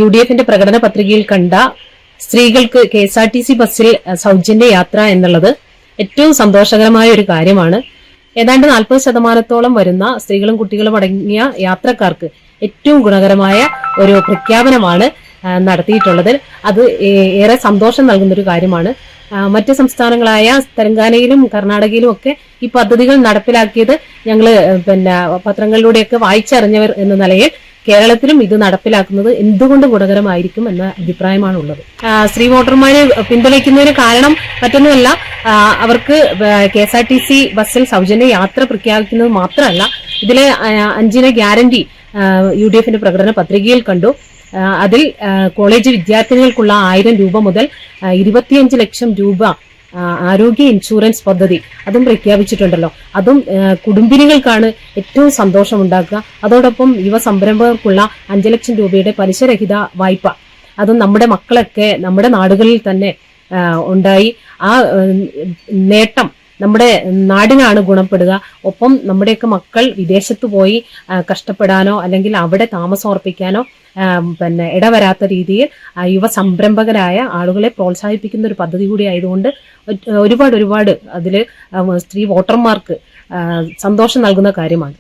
UDFന്റെ പ്രകടന പത്രികയിൽ കണ്ട സ്ത്രീകൾക്ക് KSRTC ബസ്സിൽ സൗജന്യ യാത്ര എന്നുള്ളത് ഏറ്റവും സന്തോഷകരമായ ഒരു കാര്യമാണ്. ഏതാണ്ട് 40% വരുന്ന സ്ത്രീകളും കുട്ടികളും അടങ്ങിയ യാത്രക്കാർക്ക് ഏറ്റവും ഗുണകരമായ ഒരു പ്രഖ്യാപനമാണ് നടത്തിയിട്ടുള്ളത്. അത് ഏറെ സന്തോഷം നൽകുന്ന ഒരു കാര്യമാണ്. മറ്റ് സംസ്ഥാനങ്ങളായ തെലങ്കാനയിലും കർണാടകയിലും ഒക്കെ ഈ പദ്ധതികൾ നടപ്പിലാക്കിയത് ഞങ്ങള് പത്രങ്ങളിലൂടെയൊക്കെ വായിച്ചറിഞ്ഞവർ എന്ന നിലയിൽ കേരളത്തിലും ഇത് നടപ്പിലാക്കുന്നത് എന്തുകൊണ്ട് ഗുണകരമായിരിക്കും എന്ന അഭിപ്രായമാണുള്ളത്. സ്ത്രീ വോട്ടർമാരെ പിന്തുണയ്ക്കുന്നതിന് കാരണം മറ്റൊന്നുമല്ല, അവർക്ക് KSRTC ബസ്സിൽ സൗജന്യ യാത്ര പ്രഖ്യാപിക്കുന്നത് മാത്രമല്ല, ഇതിലെ 5 ഗ്യാരണ്ടി UDFന്റെ പ്രകടന പത്രികയിൽ കണ്ടു. അതിൽ കോളേജ് വിദ്യാർത്ഥിനികൾക്കുള്ള 1000 രൂപ മുതൽ 25 ലക്ഷം രൂപ ആരോഗ്യ ഇൻഷുറൻസ് പദ്ധതി അതും പ്രഖ്യാപിച്ചിട്ടുണ്ടല്ലോ. അതും കുടുംബിനികൾക്കാണ് ഏറ്റവും സന്തോഷമുണ്ടാക്കുക. അതോടൊപ്പം യുവ സംരംഭകർക്കുള്ള 5 ലക്ഷം രൂപയുടെ പലിശരഹിത വായ്പ അതും നമ്മുടെ മക്കളൊക്കെ നമ്മുടെ നാടുകളിൽ തന്നെ ഉണ്ടായി. ആ നേട്ടം നമ്മുടെ നാടിനാണ് ഗുണപ്പെടുക. ഒപ്പം നമ്മുടെയൊക്കെ മക്കൾ വിദേശത്ത് പോയി കഷ്ടപ്പെടാനോ അല്ലെങ്കിൽ അവിടെ താമസം ഉറപ്പിക്കാനോ ഇടവരാത്ത രീതിയിൽ യുവ സംരംഭകരായ ആളുകളെ പ്രോത്സാഹിപ്പിക്കുന്ന ഒരു പദ്ധതി കൂടി ആയതുകൊണ്ട് ഒരുപാട് അതില് സ്ത്രീ വോട്ടർമാർക്ക് സന്തോഷം നൽകുന്ന കാര്യമാണ്.